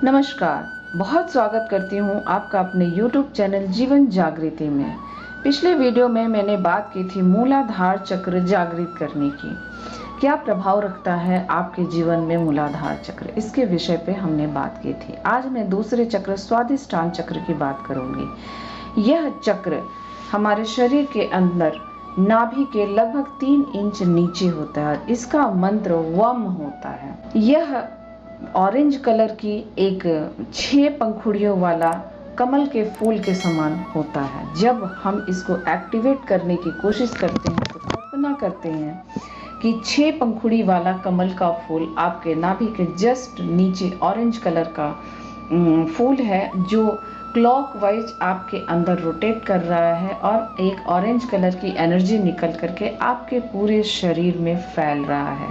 नमस्कार, बहुत स्वागत करती हूँ आपका अपने YouTube चैनल जीवन जागृति में। पिछले वीडियो में मैंने बात की थी मूलाधार चक्र जागृत करने की। क्या प्रभाव रखता है आपके जीवन में मूलाधार चक्र, इसके विषय पे हमने बात की थी। आज मैं दूसरे चक्र स्वादिष्टान चक्र की बात करूँगी। यह चक्र हमारे शरीर के अंदर नाभि के लगभग 3 इंच नीचे होता है। इसका मंत्र वम होता है। यह ऑरेंज कलर की एक 6 पंखुड़ियों वाला कमल के फूल के समान होता है। जब हम इसको एक्टिवेट करने की कोशिश करते हैं तो कल्पना करते हैं कि 6 पंखुड़ी वाला कमल का फूल आपके नाभि के जस्ट नीचे ऑरेंज कलर का फूल है, जो क्लॉकवाइज आपके अंदर रोटेट कर रहा है और एक ऑरेंज कलर की एनर्जी निकल करके आपके पूरे शरीर में फैल रहा है।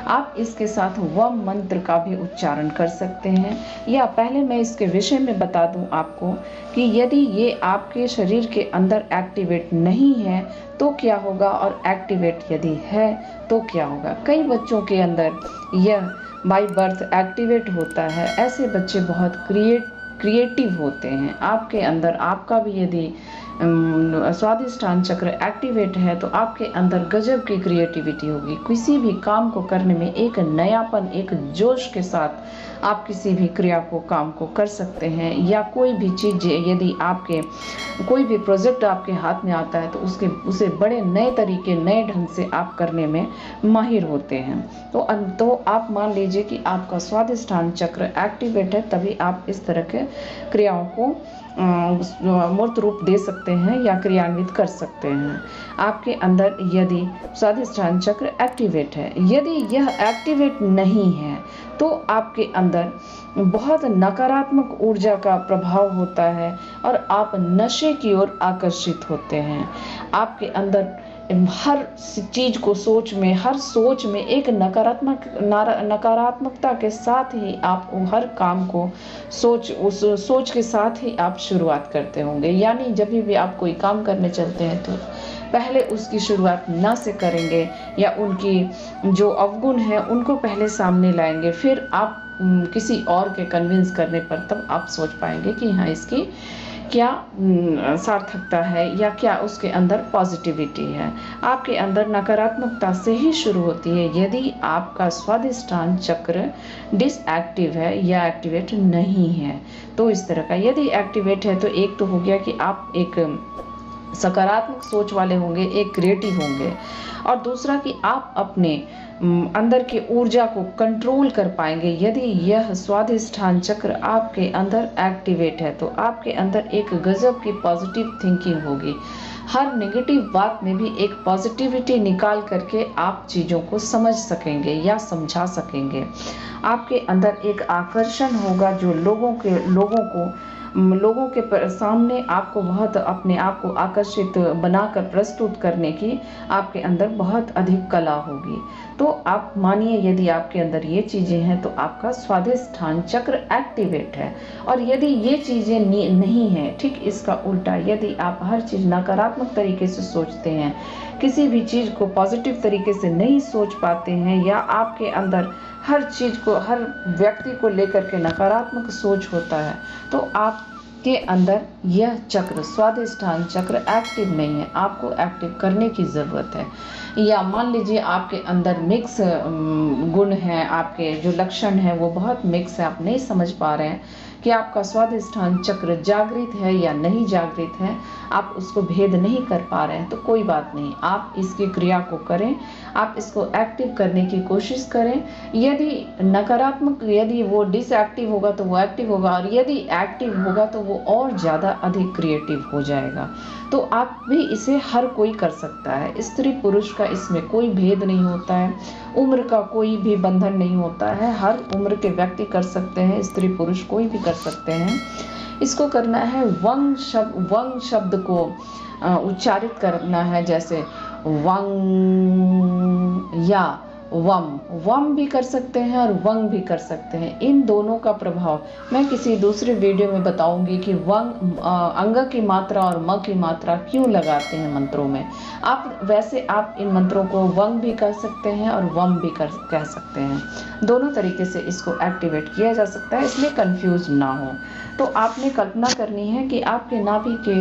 आप इसके साथ वम मंत्र का भी उच्चारण कर सकते हैं। या पहले मैं इसके विषय में बता दूं आपको कि यदि ये आपके शरीर के अंदर एक्टिवेट नहीं है तो क्या होगा, और एक्टिवेट यदि है तो क्या होगा। कई बच्चों के अंदर यह बाय बर्थ एक्टिवेट होता है। ऐसे बच्चे बहुत क्रिएटिव होते हैं। आपके अंदर आपका भी यदि स्वादिष्टान चक्र एक्टिवेट है तो आपके अंदर गजब की क्रिएटिविटी होगी। किसी भी काम को करने में एक नयापन, एक जोश के साथ आप किसी भी क्रिया को, काम को कर सकते हैं। या कोई भी चीज़, यदि आपके कोई भी प्रोजेक्ट आपके हाथ में आता है तो उसे बड़े नए तरीके, नए ढंग से आप करने में माहिर होते हैं। तो आप मान लीजिए कि आपका स्वादिष्टान चक्र एक्टिवेट है, तभी आप इस तरह के क्रियाओं को मूर्त रूप दे सकते हैं या क्रियान्वित कर सकते हैं। आपके अंदर यदि स्वादिष्टान चक्र एक्टिवेट है, यदि यह एक्टिवेट नहीं है तो आपके अंदर बहुत नकारात्मक ऊर्जा का प्रभाव होता है और आप नशे की ओर आकर्षित होते हैं। आपके अंदर हर चीज़ को हर सोच में एक नकारात्मकता के साथ ही आप हर काम को उस सोच के साथ ही आप शुरुआत करते होंगे। यानी जब भी आप कोई काम करने चलते हैं तो पहले उसकी शुरुआत ना से करेंगे, या उनकी जो अवगुण है उनको पहले सामने लाएंगे, फिर आप किसी और के कन्विंस करने पर तब आप सोच पाएंगे कि हाँ, इसकी क्या सार्थकता है या क्या उसके अंदर पॉजिटिविटी है। आपके अंदर नकारात्मकता से ही शुरू होती है यदि आपका स्वादिष्टान चक्र डिसएक्टिव है या एक्टिवेट नहीं है। तो इस तरह का यदि एक्टिवेट है तो एक तो हो गया कि आप एक सकारात्मक सोच वाले होंगे, एक क्रिएटिव होंगे, और दूसरा कि आप अपने अंदर की ऊर्जा को कंट्रोल कर पाएंगे। यदि यह स्वादिष्टान चक्र आपके अंदर एक्टिवेट है तो आपके अंदर एक गजब की पॉजिटिव थिंकिंग होगी। हर नेगेटिव बात में भी एक पॉजिटिविटी निकाल करके आप चीज़ों को समझ सकेंगे या समझा सकेंगे। आपके अंदर एक आकर्षण होगा जो लोगों के सामने आपको बहुत अपने आप को आकर्षित बनाकर प्रस्तुत करने की आपके अंदर बहुत अधिक कला होगी। तो आप मानिए यदि आपके अंदर ये चीज़ें हैं तो आपका स्वादिष्टान चक्र एक्टिवेट है। और यदि ये चीज़ें नहीं हैं, ठीक इसका उल्टा, यदि आप हर चीज़ नकारात्मक तरीके से सोचते हैं, किसी भी चीज़ को पॉजिटिव तरीके से नहीं सोच पाते हैं, या आपके अंदर हर चीज़ को, हर व्यक्ति को लेकर के नकारात्मक सोच होता है, तो आपके अंदर यह चक्र, स्वादिष्टान चक्र एक्टिव नहीं है। आपको एक्टिव करने की ज़रूरत है। या मान लीजिए आपके अंदर मिक्स गुण हैं, आपके जो लक्षण हैं वो बहुत मिक्स है, आप नहीं समझ पा रहे हैं कि आपका स्वादिष्टान चक्र जागृत है या नहीं जागृत है, आप उसको भेद नहीं कर पा रहे हैं, तो कोई बात नहीं, आप इसकी क्रिया को करें, आप इसको एक्टिव करने की कोशिश करें। यदि नकारात्मक, यदि वो डिसएक्टिव होगा तो वो एक्टिव होगा, और यदि एक्टिव होगा तो वो और ज़्यादा अधिक क्रिएटिव हो जाएगा। तो आप भी इसे हर कोई कर सकता है। स्त्री पुरुष का इसमें कोई भेद नहीं होता है, उम्र का कोई भी बंधन नहीं होता है। हर उम्र के व्यक्ति कर सकते हैं, स्त्री पुरुष कोई भी कर सकते हैं। इसको करना है, वंग शब्द को उच्चारित करना है, जैसे वंग या वम भी कर सकते हैं और वंग भी कर सकते हैं। इन दोनों का प्रभाव मैं किसी दूसरे वीडियो में बताऊंगी कि अंग की मात्रा और म की मात्रा क्यों लगाते हैं मंत्रों में। वैसे आप इन मंत्रों को वंग भी कर सकते हैं और वम भी कह सकते हैं। दोनों तरीके से इसको एक्टिवेट किया जा सकता है, इसलिए कंफ्यूज ना हो। तो आपने कल्पना करनी है कि आपके नाभि के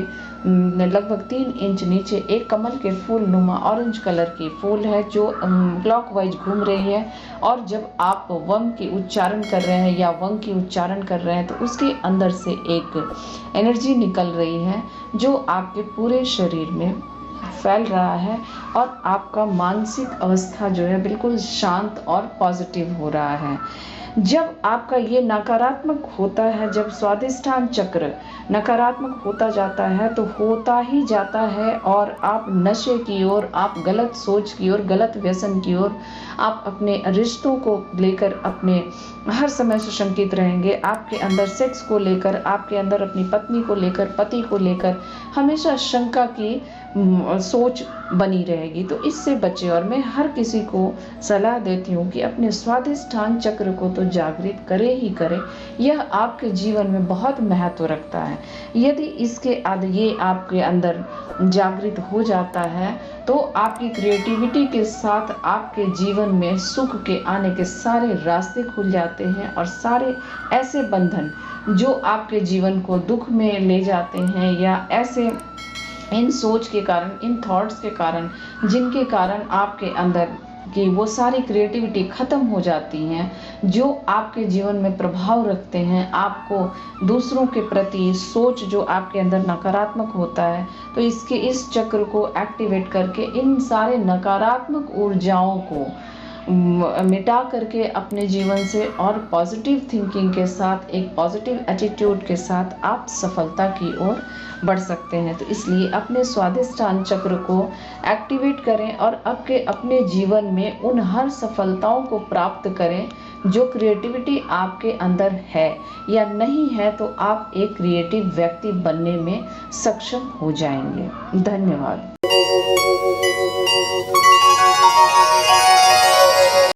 लगभग 3 इंच नीचे एक कमल के फूल नुमा ऑरेंज कलर की फूल है जो क्लॉकवाइज घूम रही है, और जब आप वम की उच्चारण कर रहे हैं या वंग की उच्चारण कर रहे हैं तो उसके अंदर से एक एनर्जी निकल रही है जो आपके पूरे शरीर में फैल रहा है, और आपका मानसिक अवस्था जो है बिल्कुल शांत और पॉजिटिव हो रहा है। जब आपका ये नकारात्मक होता है, जब स्वादिष्ठान चक्र नकारात्मक होता जाता है तो होता ही जाता है, और आप नशे की ओर, आप गलत सोच की ओर, गलत व्यसन की ओर, आप अपने रिश्तों को लेकर अपने हर समय से शंकित रहेंगे। आपके अंदर सेक्स को लेकर, आपके अंदर अपनी पत्नी को लेकर, पति को लेकर हमेशा शंका की सोच बनी रहेगी। तो इससे बचे, और मैं हर किसी को सलाह देती हूँ कि अपने स्वादिष्ठान चक्र को तो जागृत करे ही करे। यह आपके जीवन में बहुत महत्व रखता है। यदि ये आपके अंदर जागृत हो जाता है तो आपकी क्रिएटिविटी के साथ आपके जीवन में सुख के आने के सारे रास्ते खुल जाते हैं, और सारे ऐसे बंधन जो आपके जीवन को दुख में ले जाते हैं, या ऐसे इन सोच के कारण, इन थॉट्स के कारण, जिनके कारण आपके अंदर की वो सारी क्रिएटिविटी ख़त्म हो जाती हैं, जो आपके जीवन में प्रभाव रखते हैं, आपको दूसरों के प्रति सोच जो आपके अंदर नकारात्मक होता है, तो इस चक्र को एक्टिवेट करके इन सारे नकारात्मक ऊर्जाओं को मिटा करके अपने जीवन से और पॉजिटिव थिंकिंग के साथ, एक पॉजिटिव एटीट्यूड के साथ आप सफलता की ओर बढ़ सकते हैं। तो इसलिए अपने स्वादिष्ठान चक्र को एक्टिवेट करें और अपने जीवन में उन हर सफलताओं को प्राप्त करें जो क्रिएटिविटी आपके अंदर है या नहीं है, तो आप एक क्रिएटिव व्यक्ति बनने में सक्षम हो जाएंगे। धन्यवाद।